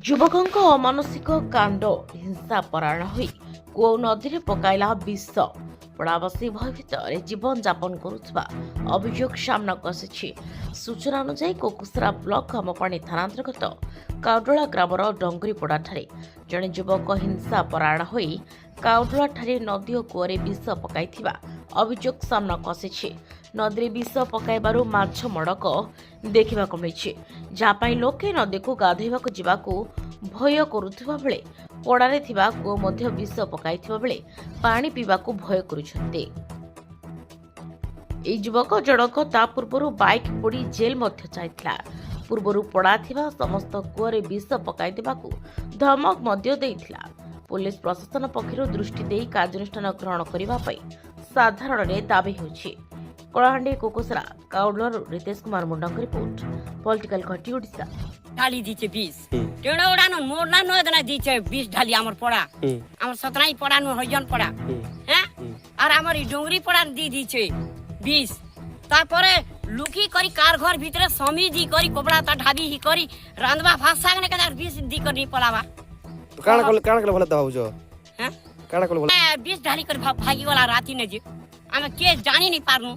ଯୁବକଙ୍କ ଅମାନସିକ କାଣ୍ଡ ହିଂସା ପରାୟଣ ହୋଇ କୂଅ ନଦୀରେ ପକାଇଲା ବିଷ। ପଡ଼ାବାସୀ ଭୟ ଭିତରେ ଜୀବନ ଯାପନ କରୁଥିବା ଅଭିଯୋଗ ସାମ୍ନାକୁ ଆସିଛି। ସୂଚନା ଅନୁଯାୟୀ କୋକୁସରା ବ୍ଲକ ଆମପାଣି ଥାନା ଅନ୍ତର୍ଗତ କାଉଡଳା ଗ୍ରାମର ଡଙ୍ଗରିପଡ଼ାଠାରେ ଜଣେ ଯୁବକ ହିଂସା ପରାୟଣ ହୋଇ କାଉଡଳାଠାରେ ନଦୀ ଓ କୂଅରେ ବିଷ ପକାଇଥିବା ଅଭିଯୋଗ ସାମ୍ନାକୁ ଆସିଛି। ନଦୀରେ ବିଷ ପକାଇବାରୁ ମାଛ ମଡ଼କ ଦେଖିବାକୁ ମିଳିଛି, ଯାହା ପାଇଁ ଲୋକେ ନଦୀକୁ ଗାଧୋଇବାକୁ ଯିବାକୁ ଭୟ କରୁଥିବା ବେଳେ ପଡ଼ାରେ ଥିବା କୂଅ ମଧ୍ୟ ବିଷ ପକାଇଥିବା ବେଳେ ପାଣି ପିଇବାକୁ ଭୟ କରୁଛନ୍ତି। ଏହି ଯୁବକ ଜଣକ ତା ପୂର୍ବରୁ ବାଇକ୍ ପୋଡ଼ି ଜେଲ୍ ମଧ୍ୟ ଯାଇଥିଲା। ପୂର୍ବରୁ ପଡ଼ା ଥିବା ସମସ୍ତ କୂଅରେ ବିଷ ପକାଇ ଦେବାକୁ ଧମକ ମଧ୍ୟ ଦେଇଥିଲା। ପୁଲିସ ପ୍ରଶାସନ ପକ୍ଷରୁ ଦୃଷ୍ଟି ଦେଇ କାର୍ଯ୍ୟାନୁଷ୍ଠାନ ଗ୍ରହଣ କରିବା ପାଇଁ ସାଧାରଣରେ ଦାବି ହେଉଛି। କଳାହାଣ୍ଡି କୋକୁସରା କାଉଡଳାରୁ ରିତେଶ କୁମାର ମୁଣ୍ଡଙ୍କ ରିପୋର୍ଟ, पॉलिटिकल घटी ओडिशा। ढाली दीचे 20 टेड़ा उड़ानो मोरना न देना दीचे 20 ढाली हमर पड़ा हमर सतनाई पड़ा न हजन पड़ा हैं और हमर डोंगरी पड़ा दी दीचे 20 तापरे लुकी करी कार घर भीतर समी दी करी कपड़ा ता ढाबी ही करी रांधवा भाषा ने कदा 20 दी करनी पड़ावा तो काण कल भला दहौ जो हैं काण कल भला 20 ढाली कर भागी वाला राती ने जे हम के जानी नहीं पारनु